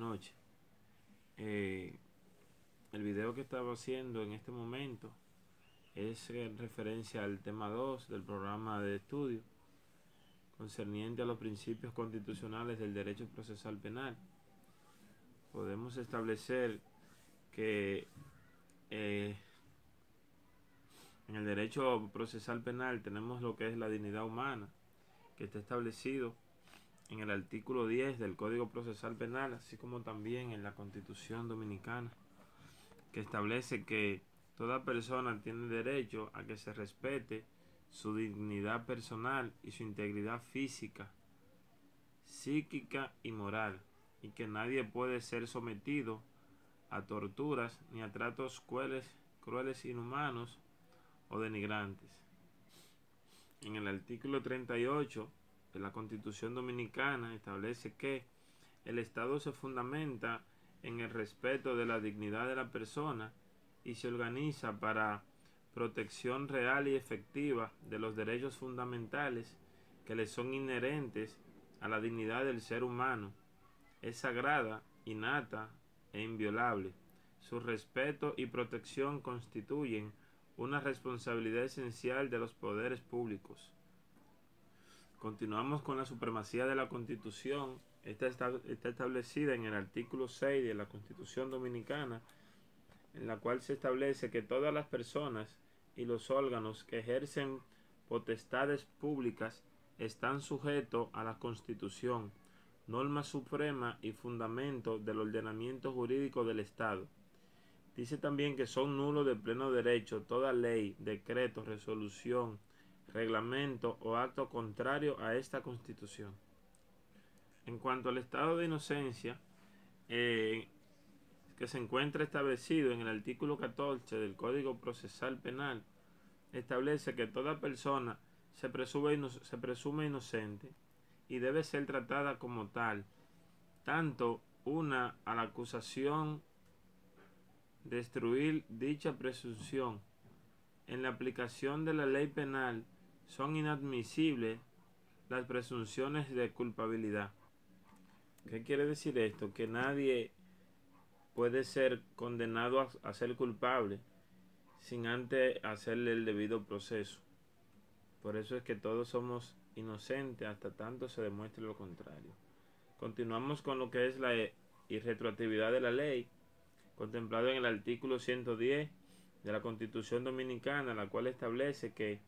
noches. El video que estaba haciendo en este momento es en referencia al tema 2 del programa de estudio concerniente a los principios constitucionales del derecho procesal penal. Podemos establecer que en el derecho procesal penal tenemos lo que es la dignidad humana, que está establecido en el artículo 10 del Código Procesal Penal, así como también en la Constitución Dominicana, que establece que toda persona tiene derecho a que se respete su dignidad personal y su integridad física, psíquica y moral, y que nadie puede ser sometido a torturas ni a tratos crueles, inhumanos o denigrantes. En el artículo 38 de la Constitución Dominicana establece que el Estado se fundamenta en el respeto de la dignidad de la persona y se organiza para protección real y efectiva de los derechos fundamentales que le son inherentes a la dignidad del ser humano. Es sagrada, innata e inviolable. Su respeto y protección constituyen una responsabilidad esencial de los poderes públicos. Continuamos con la supremacía de la Constitución. Esta está establecida en el artículo 6 de la Constitución Dominicana, en la cual se establece que todas las personas y los órganos que ejercen potestades públicas están sujetos a la Constitución, norma suprema y fundamento del ordenamiento jurídico del Estado. Dice también que son nulos de pleno derecho toda ley, decreto, resolución, reglamento o acto contrario a esta Constitución. En cuanto al estado de inocencia, que se encuentra establecido en el artículo 14 del Código Procesal Penal, establece que toda persona se presume inocente y debe ser tratada como tal, tanto una a la acusación destruir dicha presunción. En la aplicación de la ley penal son inadmisibles las presunciones de culpabilidad. ¿Qué quiere decir esto? Que nadie puede ser condenado a ser culpable sin antes hacerle el debido proceso. Por eso es que todos somos inocentes hasta tanto se demuestre lo contrario. Continuamos con lo que es la irretroactividad de la ley, contemplado en el artículo 110 de la Constitución Dominicana, la cual establece que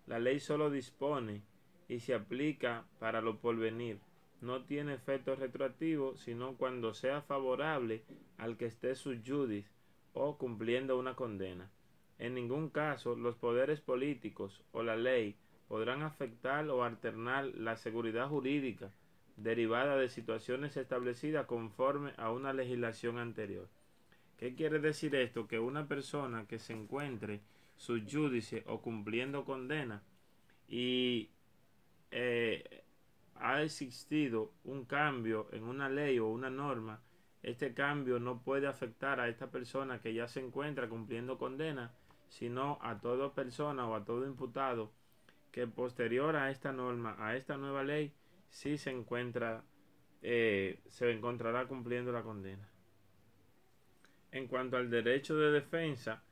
la ley solo dispone y se aplica para lo porvenir. No tiene efecto retroactivo sino cuando sea favorable al que esté sub judice o cumpliendo una condena. En ningún caso los poderes políticos o la ley podrán afectar o alternar la seguridad jurídica derivada de situaciones establecidas conforme a una legislación anterior. ¿Qué quiere decir esto? Que una persona que se encuentre sub judice o cumpliendo condena y ha existido un cambio en una ley o una norma, este cambio no puede afectar a esta persona que ya se encuentra cumpliendo condena, sino a toda persona o a todo imputado que posterior a esta norma, a esta nueva ley, sí se encontrará cumpliendo la condena. En cuanto al derecho de defensa,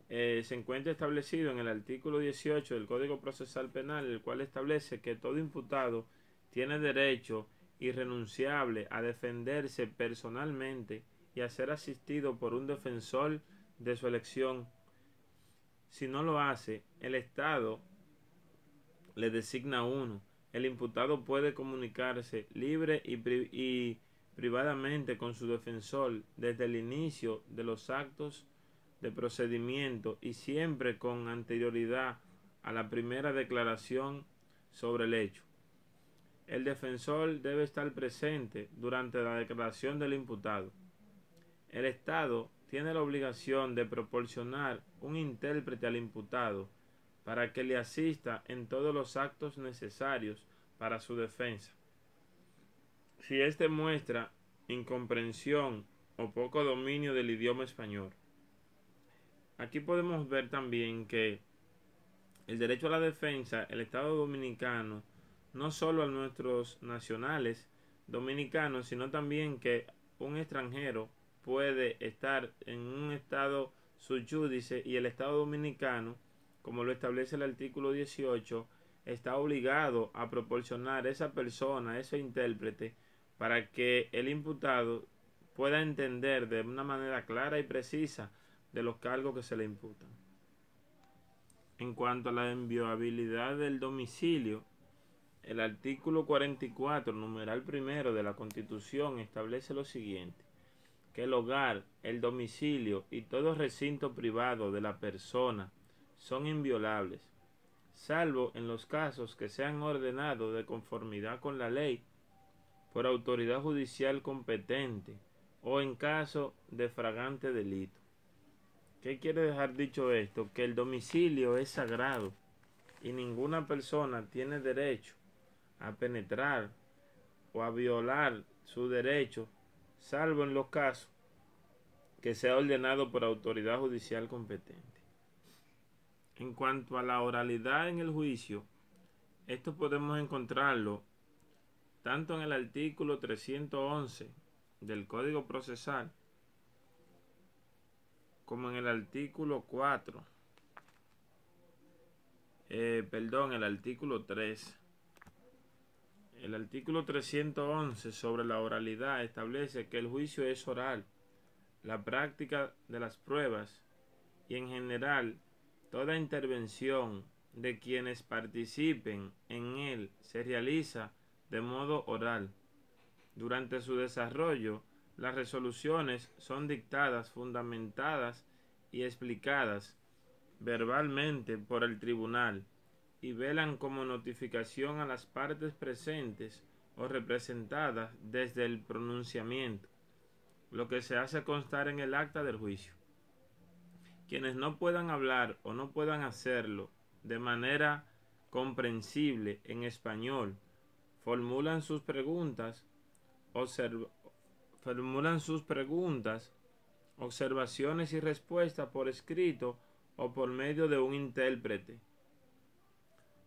se encuentra establecido en el artículo 18 del Código Procesal Penal, el cual establece que todo imputado tiene derecho irrenunciable a defenderse personalmente y a ser asistido por un defensor de su elección. Si no lo hace, el Estado le designa uno. El imputado puede comunicarse libre y privadamente con su defensor desde el inicio de los actos de procedimiento y siempre con anterioridad a la primera declaración sobre el hecho. El defensor debe estar presente durante la declaración del imputado. El Estado tiene la obligación de proporcionar un intérprete al imputado para que le asista en todos los actos necesarios para su defensa. Si éste muestra incomprensión o poco dominio del idioma español. Aquí podemos ver también que el derecho a la defensa, el Estado dominicano, no solo a nuestros nacionales dominicanos, sino también que un extranjero puede estar en un estado sub judice y el Estado Dominicano, como lo establece el artículo 18, está obligado a proporcionar a esa persona, a ese intérprete, para que el imputado pueda entender de una manera clara y precisa de los cargos que se le imputan. En cuanto a la inviolabilidad del domicilio, el artículo 44, numeral primero de la Constitución establece lo siguiente: que el hogar, el domicilio y todo recinto privado de la persona son inviolables, salvo en los casos que sean ordenados de conformidad con la ley por autoridad judicial competente o en caso de flagrante delito. ¿Qué quiere dejar dicho esto? Que el domicilio es sagrado y ninguna persona tiene derecho a penetrar o a violar su derecho, salvo en los casos que sea ordenado por autoridad judicial competente. En cuanto a la oralidad en el juicio, esto podemos encontrarlo tanto en el artículo 311 del Código Procesal como en el artículo 4, el artículo 3. El artículo 311 sobre la oralidad establece que el juicio es oral, la práctica de las pruebas y en general toda intervención de quienes participen en él se realiza de modo oral. Durante su desarrollo, las resoluciones son dictadas, fundamentadas y explicadas verbalmente por el tribunal y velan como notificación a las partes presentes o representadas desde el pronunciamiento, lo que se hace constar en el acta del juicio. Quienes no puedan hablar o no puedan hacerlo de manera comprensible en español, formulan sus preguntas, observaciones y respuestas por escrito o por medio de un intérprete,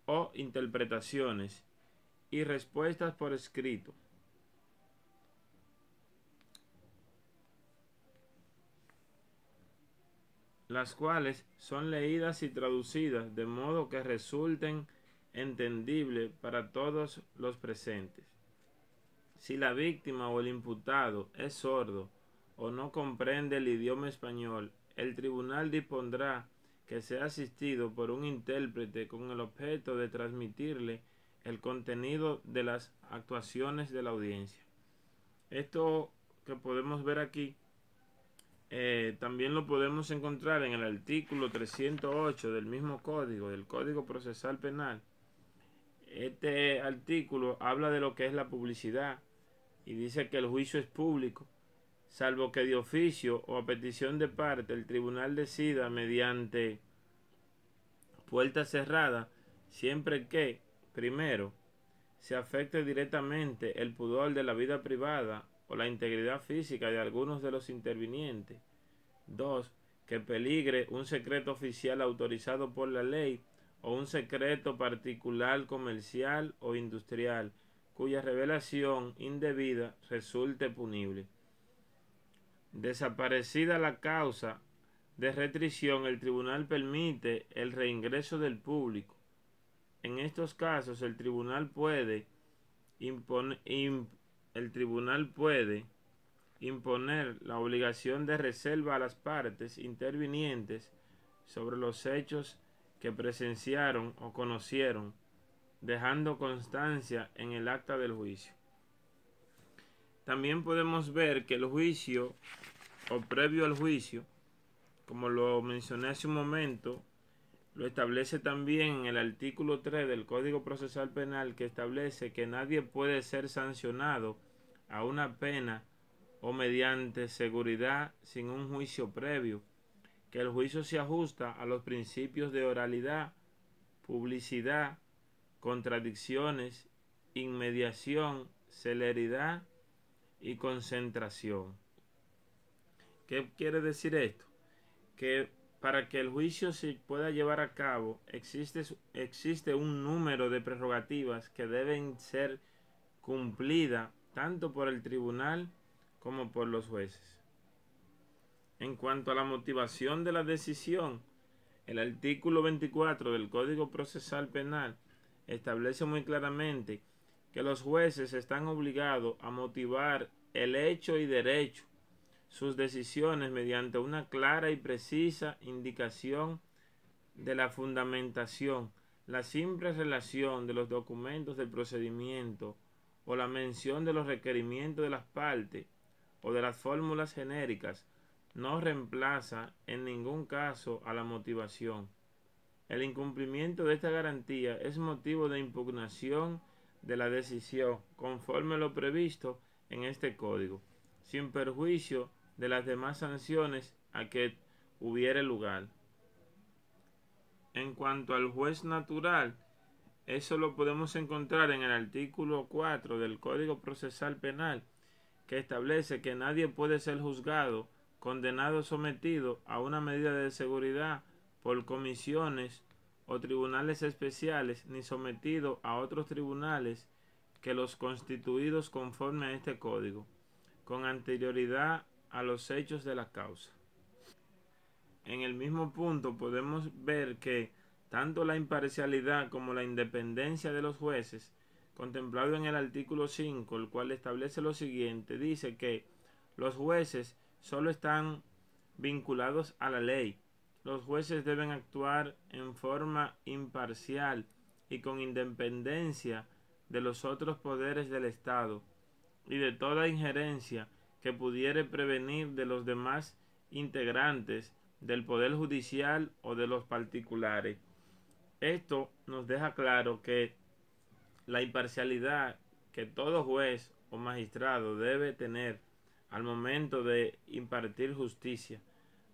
o interpretaciones y respuestas por escrito, las cuales son leídas y traducidas de modo que resulten entendibles para todos los presentes. Si la víctima o el imputado es sordo o no comprende el idioma español, el tribunal dispondrá que sea asistido por un intérprete con el objeto de transmitirle el contenido de las actuaciones de la audiencia. Esto que podemos ver aquí también lo podemos encontrar en el artículo 308 del mismo código, del Código Procesal Penal. Este artículo habla de lo que es la publicidad y dice que el juicio es público, salvo que de oficio o a petición de parte el tribunal decida mediante puerta cerrada, siempre que, primero, se afecte directamente el pudor de la vida privada o la integridad física de algunos de los intervinientes. 2. Que peligre un secreto oficial autorizado por la ley o un secreto particular comercial o industrial cuya revelación indebida resulte punible. Desaparecida la causa de restricción, el tribunal permite el reingreso del público. En estos casos, el tribunal puede imponer la obligación de reserva a las partes intervinientes sobre los hechos que presenciaron o conocieron, dejando constancia en el acta del juicio. También podemos ver que el juicio o previo al juicio, como lo mencioné hace un momento, lo establece también en el artículo 3 del Código Procesal Penal, que establece que nadie puede ser sancionado a una pena o mediante seguridad sin un juicio previo, que el juicio se ajusta a los principios de oralidad, publicidad, contradicciones, inmediación, celeridad y concentración. ¿Qué quiere decir esto? Que para que el juicio se pueda llevar a cabo existe un número de prerrogativas que deben ser cumplidas tanto por el tribunal como por los jueces. En cuanto a la motivación de la decisión, el artículo 24 del Código Procesal Penal establece muy claramente que los jueces están obligados a motivar el hecho y derecho sus decisiones mediante una clara y precisa indicación de la fundamentación, la simple relación de los documentos del procedimiento o la mención de los requerimientos de las partes o de las fórmulas genéricas no reemplaza en ningún caso a la motivación. El incumplimiento de esta garantía es motivo de impugnación de la decisión conforme lo previsto en este código, sin perjuicio de las demás sanciones a que hubiere lugar. En cuanto al juez natural, eso lo podemos encontrar en el artículo 4 del Código Procesal Penal, que establece que nadie puede ser juzgado, condenado o sometido a una medida de seguridad por comisiones o tribunales especiales, ni sometido a otros tribunales que los constituidos conforme a este código, con anterioridad a los hechos de la causa. En el mismo punto podemos ver que tanto la imparcialidad como la independencia de los jueces, contemplado en el artículo 5, el cual establece lo siguiente, dice que los jueces solo están vinculados a la ley. Los jueces deben actuar en forma imparcial y con independencia de los otros poderes del Estado y de toda injerencia que pudiere prevenir de los demás integrantes del Poder Judicial o de los particulares. Esto nos deja claro que la imparcialidad que todo juez o magistrado debe tener al momento de impartir justicia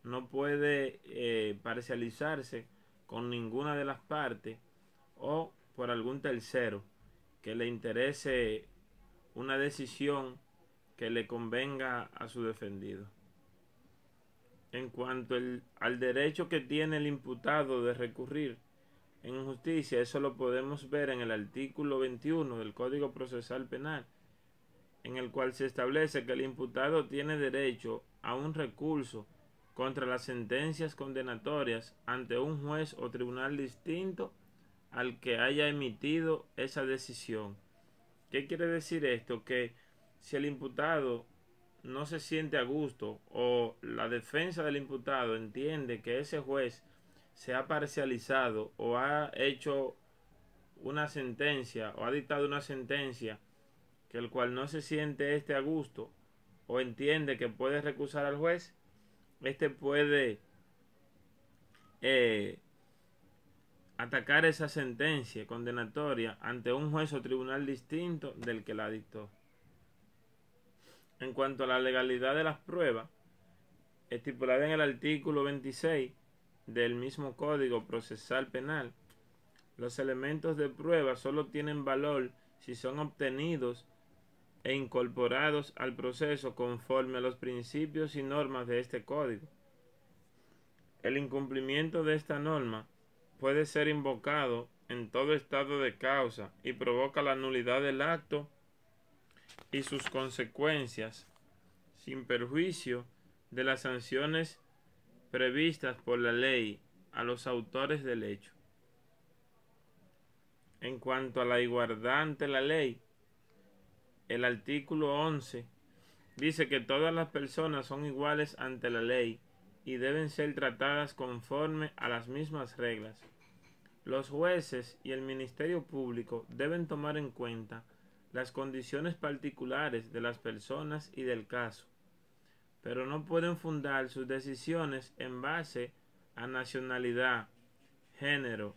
no puede parcializarse con ninguna de las partes o por algún tercero que le interese una decisión que le convenga a su defendido. En cuanto al derecho que tiene el imputado de recurrir en justicia, eso lo podemos ver en el artículo 21 del Código Procesal Penal, en el cual se establece que el imputado tiene derecho a un recurso contra las sentencias condenatorias ante un juez o tribunal distinto al que haya emitido esa decisión. ¿Qué quiere decir esto? Que si el imputado no se siente a gusto o la defensa del imputado entiende que ese juez se ha parcializado o ha hecho una sentencia o ha dictado una sentencia que el cual no se siente a gusto o entiende que puede recusar al juez, puede atacar esa sentencia condenatoria ante un juez o tribunal distinto del que la dictó. En cuanto a la legalidad de las pruebas, estipulada en el artículo 26 del mismo Código Procesal Penal, los elementos de prueba solo tienen valor si son obtenidos e incorporados al proceso conforme a los principios y normas de este código. El incumplimiento de esta norma puede ser invocado en todo estado de causa y provoca la nulidad del acto y sus consecuencias, sin perjuicio de las sanciones previstas por la ley a los autores del hecho. En cuanto a la igualdad ante la ley, el artículo 11 dice que todas las personas son iguales ante la ley y deben ser tratadas conforme a las mismas reglas. Los jueces y el Ministerio Público deben tomar en cuenta las condiciones particulares de las personas y del caso, pero no pueden fundar sus decisiones en base a nacionalidad, género,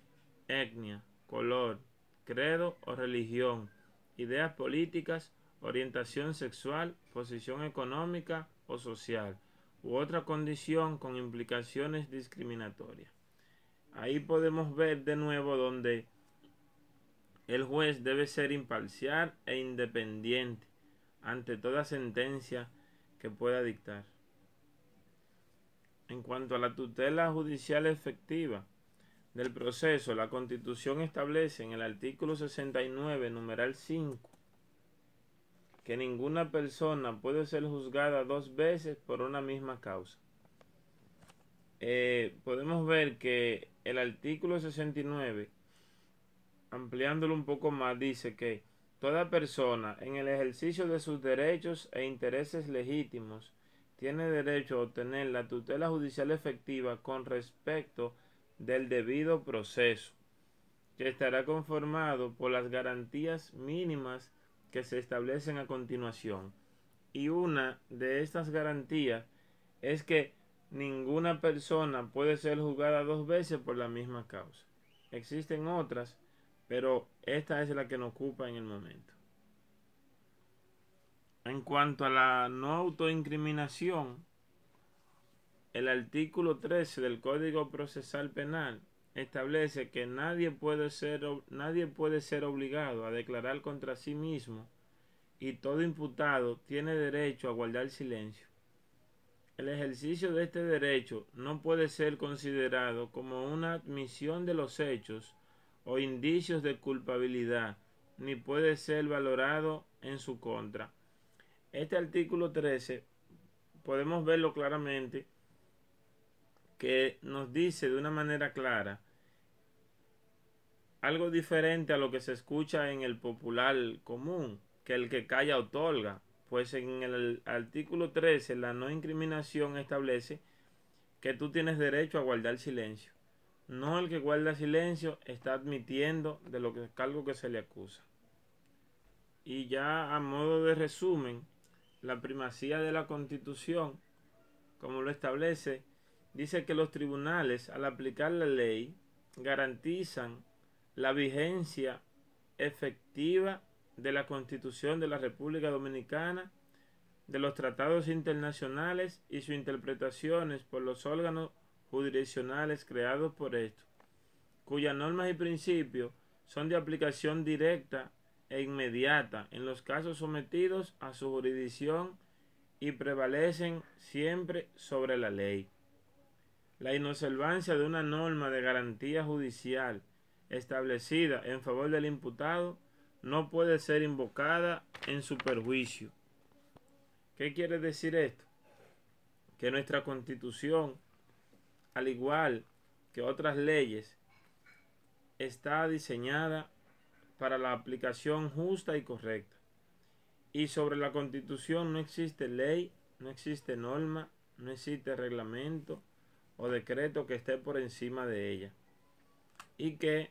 etnia, color, credo o religión, ideas políticas, orientación sexual, posición económica o social, u otra condición con implicaciones discriminatorias. Ahí podemos ver de nuevo donde el juez debe ser imparcial e independiente ante toda sentencia que pueda dictar. En cuanto a la tutela judicial efectiva del proceso, la Constitución establece en el artículo 69, numeral 5, que ninguna persona puede ser juzgada dos veces por una misma causa. Podemos ver que el artículo 69, ampliándolo un poco más, dice que toda persona en el ejercicio de sus derechos e intereses legítimos tiene derecho a obtener la tutela judicial efectiva con respecto del debido proceso, que estará conformado por las garantías mínimas que se establecen a continuación. Y una de estas garantías es que ninguna persona puede ser juzgada dos veces por la misma causa. Existen otras, pero esta es la que nos ocupa en el momento. En cuanto a la no autoincriminación, el artículo 13 del Código Procesal Penal establece que nadie puede ser obligado a declarar contra sí mismo, y todo imputado tiene derecho a guardar silencio. El ejercicio de este derecho no puede ser considerado como una admisión de los hechos o indicios de culpabilidad, ni puede ser valorado en su contra. Este artículo 13 podemos verlo claramente, que nos dice de una manera clara algo diferente a lo que se escucha en el popular común, que el que calla otorga. Pues en el artículo 13 la no incriminación establece que tú tienes derecho a guardar silencio. No, el que guarda silencio está admitiendo de lo que algo que se le acusa. Y ya a modo de resumen, la primacía de la Constitución, como lo establece, dice que los tribunales, al aplicar la ley, garantizan la vigencia efectiva de la Constitución de la República Dominicana, de los tratados internacionales y sus interpretaciones por los órganos jurisdiccionales creados por esto, cuyas normas y principios son de aplicación directa e inmediata en los casos sometidos a su jurisdicción y prevalecen siempre sobre la ley. La inobservancia de una norma de garantía judicial establecida en favor del imputado no puede ser invocada en su perjuicio. ¿Qué quiere decir esto? Que nuestra Constitución, al igual que otras leyes, está diseñada para la aplicación justa y correcta. Y sobre la Constitución no existe ley, no existe norma, no existe reglamento o decreto que esté por encima de ella. Y que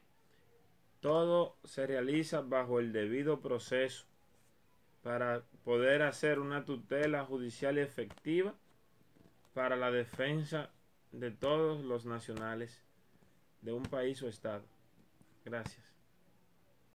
todo se realiza bajo el debido proceso para poder hacer una tutela judicial efectiva para la defensa de todos los nacionales de un país o estado. Gracias.